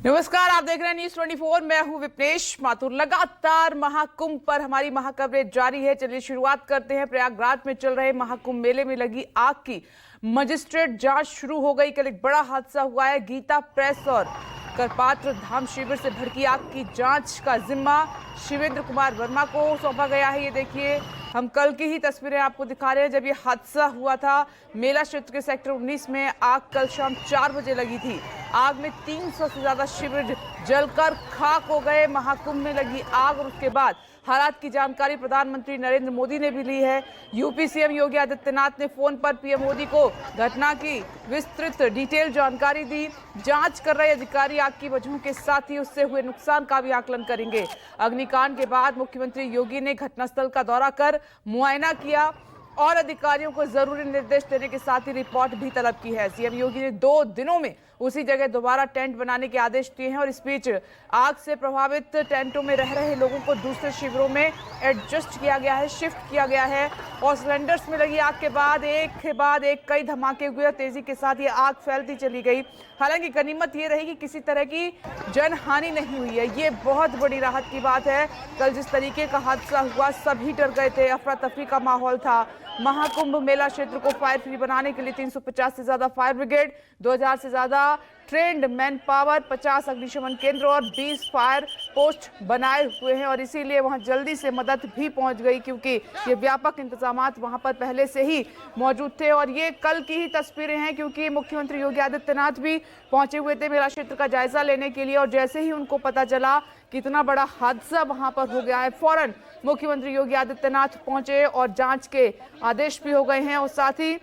नमस्कार, आप देख रहे हैं न्यूज 24। मैं हूं विपनेश माथुर। लगातार महाकुंभ पर हमारी महाकवरेज जारी है। चलिए शुरुआत करते हैं। प्रयागराज में चल रहे महाकुंभ मेले में लगी आग की मजिस्ट्रेट जांच शुरू हो गई। कल एक बड़ा हादसा हुआ है। गीता प्रेस और करपात्र धाम शिविर से भड़की आग की जांच का जिम्मा शिवेंद्र कुमार वर्मा को सौंपा गया है। ये देखिए, हम कल की ही तस्वीरें आपको दिखा रहे हैं जब ये हादसा हुआ था। मेला क्षेत्र के सेक्टर 19 में आग कल शाम 4 बजे लगी थी। आग में 300 से ज्यादा शिविर जलकर खाक हो गए। महाकुंभ में लगी आग और उसके बाद हालात की जानकारी प्रधानमंत्री नरेंद्र मोदी ने भी ली है। यूपी सीएम योगी आदित्यनाथ ने फोन पर पीएम मोदी को घटना की विस्तृत डिटेल जानकारी दी। जांच कर रहे अधिकारी आग की वजहों के साथ ही उससे हुए नुकसान का भी आकलन करेंगे। अग्निकांड के बाद मुख्यमंत्री योगी ने घटनास्थल का दौरा कर मुआयना किया और अधिकारियों को जरूरी निर्देश देने के साथ ही रिपोर्ट भी तलब की है। सीएम योगी ने 2 दिनों में उसी जगह दोबारा टेंट बनाने के आदेश दिए हैं और इस बीच आग से प्रभावित टेंटों में रह रहे लोगों को दूसरे शिविरों में एडजस्ट किया गया है, शिफ्ट किया गया है। और सिलेंडर्स में लगी आग के बाद एक के बाद एक कई धमाके हुए और तेजी के साथ ये आग फैलती चली गई। हालांकि गनीमत ये रही कि किसी तरह की जनहानि नहीं हुई है। ये बहुत बड़ी राहत की बात है। कल जिस तरीके का हादसा हुआ सभी डर गए थे, अफरा तफरी का माहौल था। महाकुंभ मेला क्षेत्र को फायर फ्री बनाने के लिए 350 से ज्यादा फायर ब्रिगेड, 2000 से ज्यादा ट्रेंड मैन पावर, 50 अग्निशमन केंद्र और 20 फायर पोस्ट बनाए हुए हैं और इसीलिए वहां जल्दी से मदद भी पहुंच गई क्योंकि ये व्यापक इंतजामात वहां पर पहले से ही मौजूद थे। और ये कल की ही तस्वीरें हैं क्योंकि मुख्यमंत्री योगी आदित्यनाथ भी पहुंचे हुए थे मेला क्षेत्र का जायजा लेने के लिए और जैसे ही उनको पता चला कि इतना बड़ा हादसा वहां पर हो गया है, फौरन मुख्यमंत्री योगी आदित्यनाथ पहुंचे और जांच के आदेश भी हो गए हैं और साथ ही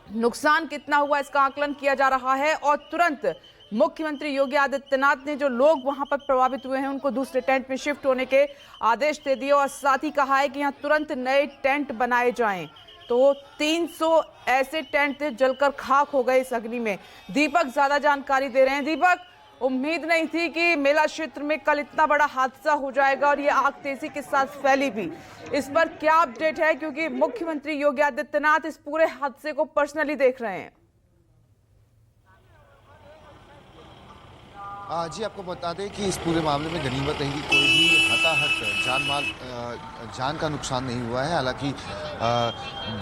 नुकसान कितना हुआ इसका आकलन किया जा रहा है। और तुरंत मुख्यमंत्री योगी आदित्यनाथ ने जो लोग वहां पर प्रभावित हुए हैं उनको दूसरे टेंट में शिफ्ट होने के आदेश दे दिए और साथ ही कहा है कि यहां तुरंत नए टेंट बनाए जाएं। तो 300 ऐसे टेंट थे जलकर खाक हो गए इस अग्नि में। दीपक ज्यादा जानकारी दे रहे हैं। दीपक, उम्मीद नहीं थी कि मेला क्षेत्र में कल इतना बड़ा हादसा हो जाएगा और ये आग तेजी के साथ फैली भी। इस पर क्या अपडेट है, क्योंकि मुख्यमंत्री योगी आदित्यनाथ इस पूरे हादसे को पर्सनली देख रहे हैं। जी, आपको बता दें कि इस पूरे मामले में गनीमत रही कि कोई भी हताहत जान का नुकसान नहीं हुआ है। हालांकि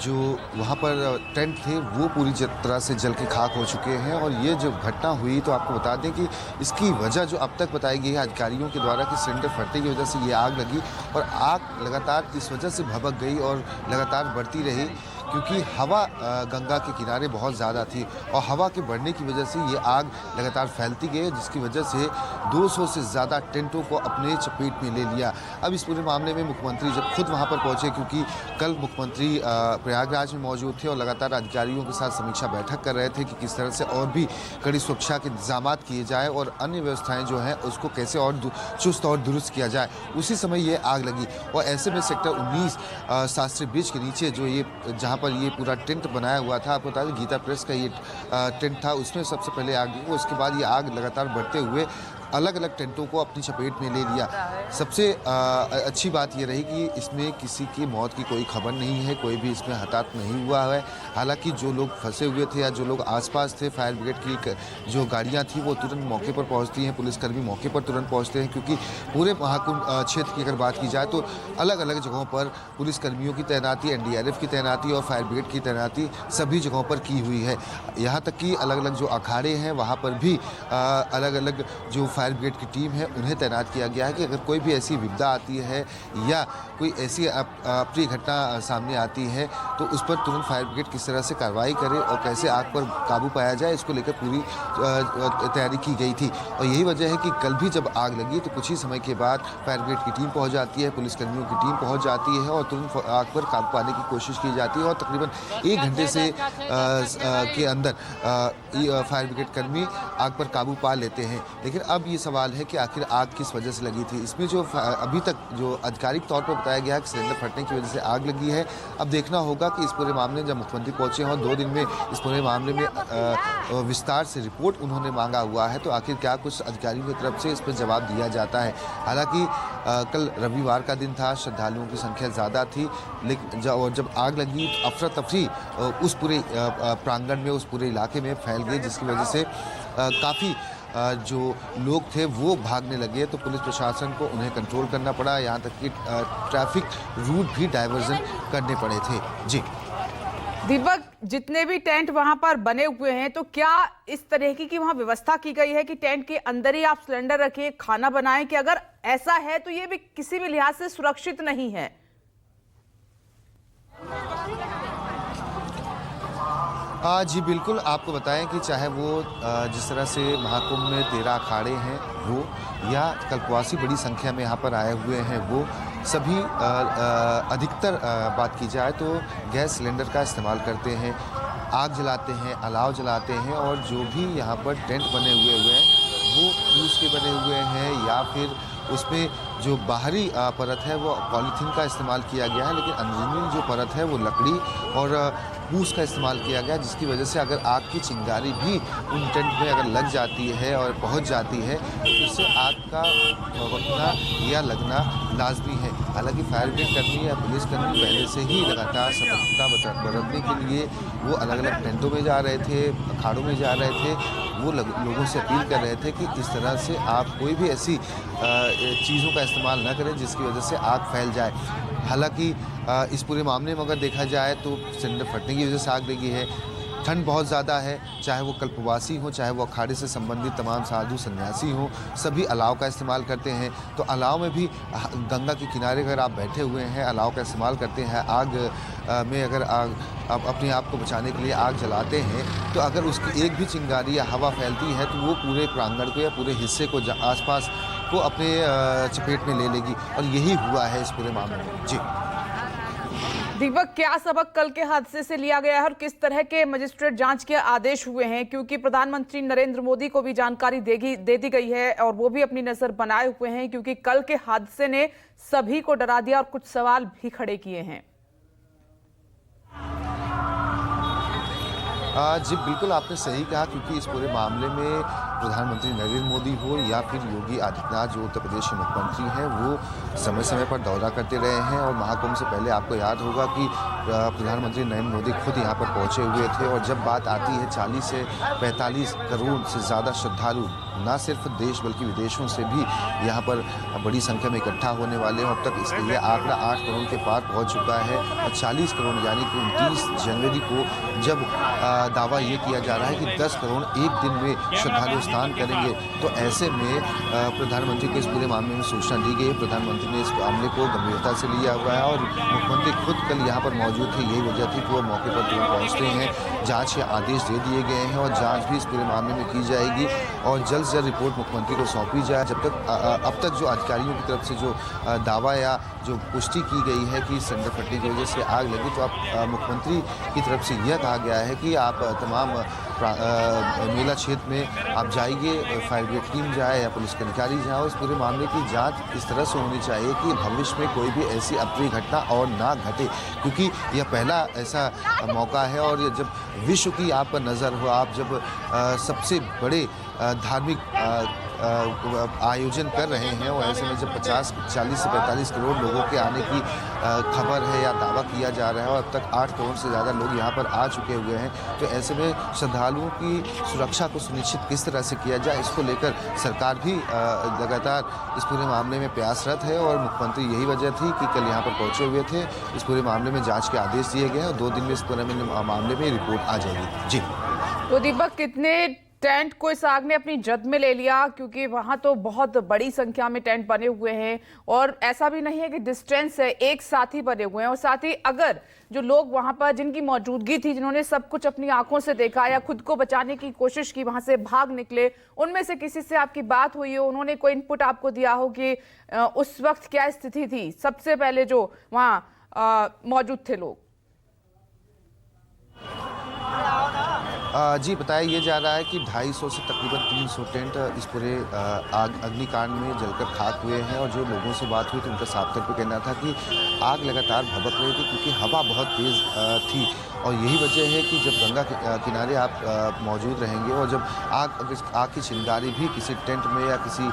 जो वहाँ पर टेंट थे वो पूरी तरह से जल के खाक हो चुके हैं और ये जो घटना हुई तो आपको बता दें कि इसकी वजह जो अब तक बताई गई है अधिकारियों के द्वारा कि सिलेंडर फटने की वजह से ये आग लगी और आग लगातार इस वजह से भभक गई और लगातार बढ़ती रही क्योंकि हवा गंगा के किनारे बहुत ज़्यादा थी और हवा के बढ़ने की वजह से ये आग लगातार फैलती गई जिसकी वजह से 200 से ज़्यादा टेंटों को अपने चपेट में ले लिया। अब इस पूरे मामले में मुख्यमंत्री जब खुद वहाँ पर पहुँचे, क्योंकि कल मुख्यमंत्री प्रयागराज में मौजूद थे और लगातार अधिकारियों के साथ समीक्षा बैठक कर रहे थे कि किस तरह से और भी कड़ी सुरक्षा के इंतजाम किए जाए और अन्य व्यवस्थाएँ जो हैं उसको कैसे और चुस्त और दुरुस्त किया जाए। उसी समय ये आग लगी और ऐसे में सेक्टर 19 शास्त्री ब्रिज के नीचे जो ये जहाँ पर ये पूरा टेंट बनाया हुआ था, आपको बता दें गीता प्रेस का ये टेंट था, उसमें सबसे पहले आग लगी। उसके बाद ये आग लगातार बढ़ते हुए अलग अलग टेंटों को अपनी चपेट में ले लिया। सबसे अच्छी बात ये रही कि इसमें किसी की मौत की कोई खबर नहीं है, कोई भी इसमें हताहत नहीं हुआ है। हालांकि जो लोग फंसे हुए थे या जो लोग आसपास थे, फायर ब्रिगेड की जो गाड़ियां थी वो तुरंत मौके पर पहुंचती हैं, पुलिसकर्मी मौके पर तुरंत पहुंचते हैं क्योंकि पूरे महाकुंभ क्षेत्र की अगर बात की जाए तो अलग अलग जगहों पर पुलिसकर्मियों की तैनाती, एनडीआरएफ की तैनाती और फायर ब्रिगेड की तैनाती सभी जगहों पर की हुई है। यहाँ तक कि अलग अलग जो अखाड़े हैं वहाँ पर भी अलग अलग जो फायर ब्रिगेड की टीम है उन्हें तैनात किया गया है कि अगर कोई भी ऐसी विपदा आती है या कोई ऐसी अप्रिय घटना सामने आती है तो उस पर तुरंत फायर ब्रिगेड किस तरह से कार्रवाई करे और कैसे आग पर काबू पाया जाए, इसको लेकर पूरी तैयारी की गई थी। और यही वजह है कि कल भी जब आग लगी तो कुछ ही समय के बाद फायर ब्रिगेड की टीम पहुंच जाती है, पुलिसकर्मियों की टीम पहुंच जाती है और तुरंत आग पर काबू पाने की कोशिश की जाती है और तकरीबन 1 घंटे से के अंदर फायर ब्रिगेड कर्मी आग पर काबू पा लेते हैं। लेकिन अब ये सवाल है कि आखिर आग किस वजह से लगी थी। इसमें जो अभी तक जो आधिकारिक तौर पर बताया गया कि सिलेंडर फटने की वजह से आग लगी है। अब देखना होगा कि इस पूरे मामले में जब मुख्यमंत्री पहुंचे हैं और 2 दिन में इस पूरे मामले में विस्तार से रिपोर्ट उन्होंने मांगा हुआ है तो आखिर क्या कुछ अधिकारियों की तरफ से इस पर जवाब दिया जाता है। हालांकि कल रविवार का दिन था, श्रद्धालुओं की संख्या ज़्यादा थी, लेकिन जब आग लगी तो अफरा तफरी उस पूरे प्रांगण में, उस पूरे इलाके में फैल गई जिसकी वजह से काफ़ी जो लोग थे वो भागने लगे, तो पुलिस प्रशासन को उन्हें कंट्रोल करना पड़ा। यहाँ तक कि ट्रैफिक रूट भी डाइवर्जन करने पड़े थे। जी दीपक, जितने भी टेंट वहां पर बने हुए हैं, तो क्या इस तरह की वहां व्यवस्था की गई है कि टेंट के अंदर ही आप सिलेंडर रखिए, खाना बनाएं, कि अगर ऐसा है तो ये भी किसी भी लिहाज से सुरक्षित नहीं है? जी बिल्कुल, आपको बताएं कि चाहे वो जिस तरह से महाकुंभ में 13 अखाड़े हैं वो, या कल्पवासी बड़ी संख्या में यहाँ पर आए हुए हैं वो, सभी अधिकतर बात की जाए तो गैस सिलेंडर का इस्तेमाल करते हैं, आग जलाते हैं, अलाव जलाते हैं, और जो भी यहाँ पर टेंट बने हुए हैं वो फूस के बने हुए हैं, या फिर उसमें जो बाहरी परत है वो पॉलीथीन का इस्तेमाल किया गया है, लेकिन अंदरूनी जो परत है वो लकड़ी और फूस का इस्तेमाल किया गया, जिसकी वजह से अगर आग की चिंगारी भी उन टेंट में अगर लग जाती है और पहुंच जाती है तो उससे आग का भभकना या लगना लाजमी है। हालांकि फायर ब्रिगेड कर्मी या पुलिस कर्मी पहले से ही लगातार सतर्कता बरतने के लिए वो अलग अलग टेंटों में जा रहे थे, अखाड़ों में जा रहे थे, वो लोगों से अपील कर रहे थे कि इस तरह से आप कोई भी ऐसी चीज़ों का इस्तेमाल न करें जिसकी वजह से आग फैल जाए। हालांकि इस पूरे मामले में अगर देखा जाए तो सिलेंडर फटने की वजह से आग लगी है। ठंड बहुत ज़्यादा है, चाहे वो कल्पवासी हो, चाहे वो अखाड़े से संबंधित तमाम साधु सन्यासी हों, सभी अलाव का इस्तेमाल करते हैं। तो अलाव में भी गंगा के किनारे अगर आप बैठे हुए हैं, अलाव का इस्तेमाल करते हैं, आग में अगर आप अपने आप को बचाने के लिए आग जलाते हैं, तो अगर उसकी एक भी चिंगारी या हवा फैलती है तो वो पूरे प्रांगण को या पूरे हिस्से को आसपास को अपने चपेट में ले लेगी, और यही हुआ है इस पूरे मामले में। जी दीपक, क्या सबक कल के हादसे से लिया गया है और किस तरह के मजिस्ट्रेट जांच के आदेश हुए हैं? क्योंकि प्रधानमंत्री नरेंद्र मोदी को भी जानकारी दे दी गई है और वो भी अपनी नजर बनाए हुए हैं, क्योंकि कल के हादसे ने सभी को डरा दिया और कुछ सवाल भी खड़े किए हैं। जी बिल्कुल, आपने सही कहा, क्योंकि इस पूरे मामले में प्रधानमंत्री नरेंद्र मोदी हो या फिर योगी आदित्यनाथ जो उत्तर प्रदेश के मुख्यमंत्री हैं, वो समय समय पर दौरा करते रहे हैं। और महाकुंभ से पहले आपको याद होगा कि प्रधानमंत्री नरेंद्र मोदी खुद यहाँ पर पहुँचे हुए थे। और जब बात आती है 40 से 45 करोड़ से ज़्यादा श्रद्धालु न सिर्फ देश बल्कि विदेशों से भी यहाँ पर बड़ी संख्या में इकट्ठा होने वाले हैं। अब तक ये आंकड़ा 8 करोड़ के पार पहुँच चुका है, और 40 करोड़ यानी कि 29 जनवरी को जब दावा ये किया जा रहा है कि 10 करोड़ एक दिन में श्रद्धालु स्नान करेंगे, तो ऐसे में प्रधानमंत्री को इस पूरे मामले में सूचना दी गई। प्रधानमंत्री ने इस मामले को गंभीरता से लिया हुआ है, और मुख्यमंत्री खुद कल यहाँ पर मौजूद थे। यही वजह थी कि वो मौके पर तुरंत पहुँचते हैं। जाँच के आदेश दे दिए गए हैं और जाँच भी इस पूरे मामले में की जाएगी, और जल्द से जल्द रिपोर्ट मुख्यमंत्री को सौंपी जाए। जब तक अब तक जो अधिकारियों की तरफ से जो दावा या जो पुष्टि की गई है कि सिलेंडर फटने की वजह से आग लगी, तो अब मुख्यमंत्री की तरफ से यह कहा गया है कि आप तमाम मेला क्षेत्र में आप जाइए, फायर ब्रिगेड टीम जाए या पुलिस के अधिकारी जाए, और इस पूरे मामले की जांच इस तरह से होनी चाहिए कि भविष्य में कोई भी ऐसी अप्रिय घटना और ना घटे, क्योंकि यह पहला ऐसा मौका है। और ये जब विश्व की आप पर नज़र हो, आप जब सबसे बड़े धार्मिक आयोजन कर रहे हैं, और ऐसे में जब 40 से 45 करोड़ लोगों के आने की खबर है या दावा किया जा रहा है, और अब तक 8 करोड़ से ज़्यादा लोग यहाँ पर आ चुके हुए हैं, तो ऐसे में श्रद्धालुओं की सुरक्षा को सुनिश्चित किस तरह से किया जाए, इसको लेकर सरकार भी लगातार इस पूरे मामले में प्रयासरत है। और मुख्यमंत्री यही वजह थी कि कल यहाँ पर पहुँचे हुए थे। इस पूरे मामले में जाँच के आदेश दिए गए हैं, और 2 दिन में इस पूरे मामले में रिपोर्ट आ जाएगी। जी तो दीपक, कितने टेंट को इस आग ने अपनी जद में ले लिया? क्योंकि वहां तो बहुत बड़ी संख्या में टेंट बने हुए हैं, और ऐसा भी नहीं है कि डिस्टेंस है, एक साथ ही बने हुए हैं। और साथ ही अगर जो लोग वहां पर जिनकी मौजूदगी थी, जिन्होंने सब कुछ अपनी आंखों से देखा या खुद को बचाने की कोशिश की, वहां से भाग निकले, उनमें से किसी से आपकी बात हुई हो, उन्होंने कोई इनपुट आपको दिया हो कि उस वक्त क्या स्थिति थी, सबसे पहले जो वहां मौजूद थे लोग? जी बताया ये जा रहा है कि 250 से तकरीबन 300 टेंट इस पूरे अग्निकांड में जलकर खाक हुए हैं। और जो लोगों से बात हुई तो उनका साफ तौर पे कहना था कि आग लगातार भभक रही थी, क्योंकि हवा बहुत तेज़ थी, और यही वजह है कि जब गंगा किनारे आप मौजूद रहेंगे और जब आग की चिंगारी भी किसी टेंट में या किसी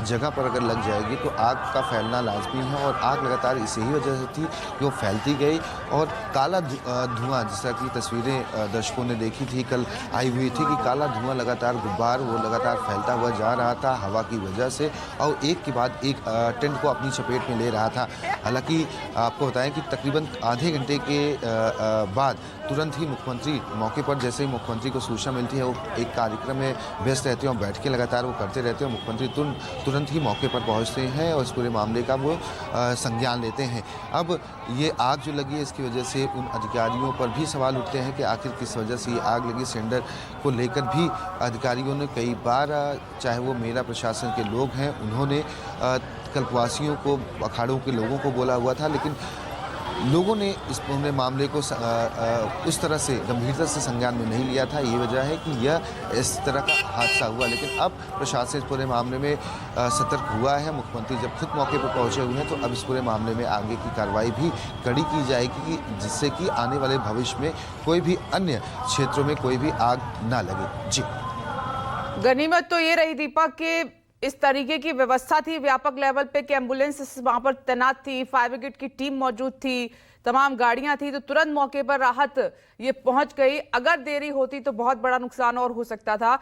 जगह पर अगर लग जाएगी तो आग का फैलना लाजमी है। और आग लगातार इसी ही वजह से थी कि वो फैलती गई और काला धुआं, जिस तरह की तस्वीरें दर्शकों ने देखी थी, कल आई हुई थी कि काला धुआं लगातार गुब्बार वो लगातार फैलता हुआ जा रहा था हवा की वजह से और एक के बाद एक टेंट को अपनी चपेट में ले रहा था। हालांकि आपको बताएं कि तकरीबन आधे घंटे के बाद तुरंत ही मुख्यमंत्री मौके पर, जैसे ही मुख्यमंत्री को सूचना मिलती है, वो एक कार्यक्रम में व्यस्त रहते हैं और बैठ के लगातार वो करते रहते हैं। मुख्यमंत्री तुरंत ही मौके पर पहुंचते हैं और इस पूरे मामले का वो संज्ञान लेते हैं। अब ये आग जो लगी है इसकी वजह से उन अधिकारियों पर भी सवाल उठते हैं कि आखिर किस वजह से ये आग लगी। सिलेंडर को लेकर भी अधिकारियों ने कई बार, चाहे वो मेला प्रशासन के लोग हैं, उन्होंने कल्पवासियों को, अखाड़ों के लोगों को बोला हुआ था, लेकिन लोगों ने इस पूरे मामले को उस तरह से गंभीरता से संज्ञान में नहीं लिया था। ये वजह है कि यह इस तरह का हादसा हुआ। लेकिन अब प्रशासन इस पूरे मामले में सतर्क हुआ है। मुख्यमंत्री जब खुद मौके पर पहुंचे हुए हैं तो अब इस पूरे मामले में आगे की कार्रवाई भी कड़ी की जाएगी, जिससे कि आने वाले भविष्य में कोई भी अन्य क्षेत्रों में कोई भी आग ना लगे। जी, गनीमत तो ये रही दीपक कि इस तरीके की व्यवस्था थी व्यापक लेवल पे कि एम्बुलेंस वहां पर तैनात थी, फायर ब्रिगेड की टीम मौजूद थी, तमाम गाड़ियां थी, तो तुरंत मौके पर राहत ये पहुंच गई। अगर देरी होती तो बहुत बड़ा नुकसान और हो सकता था।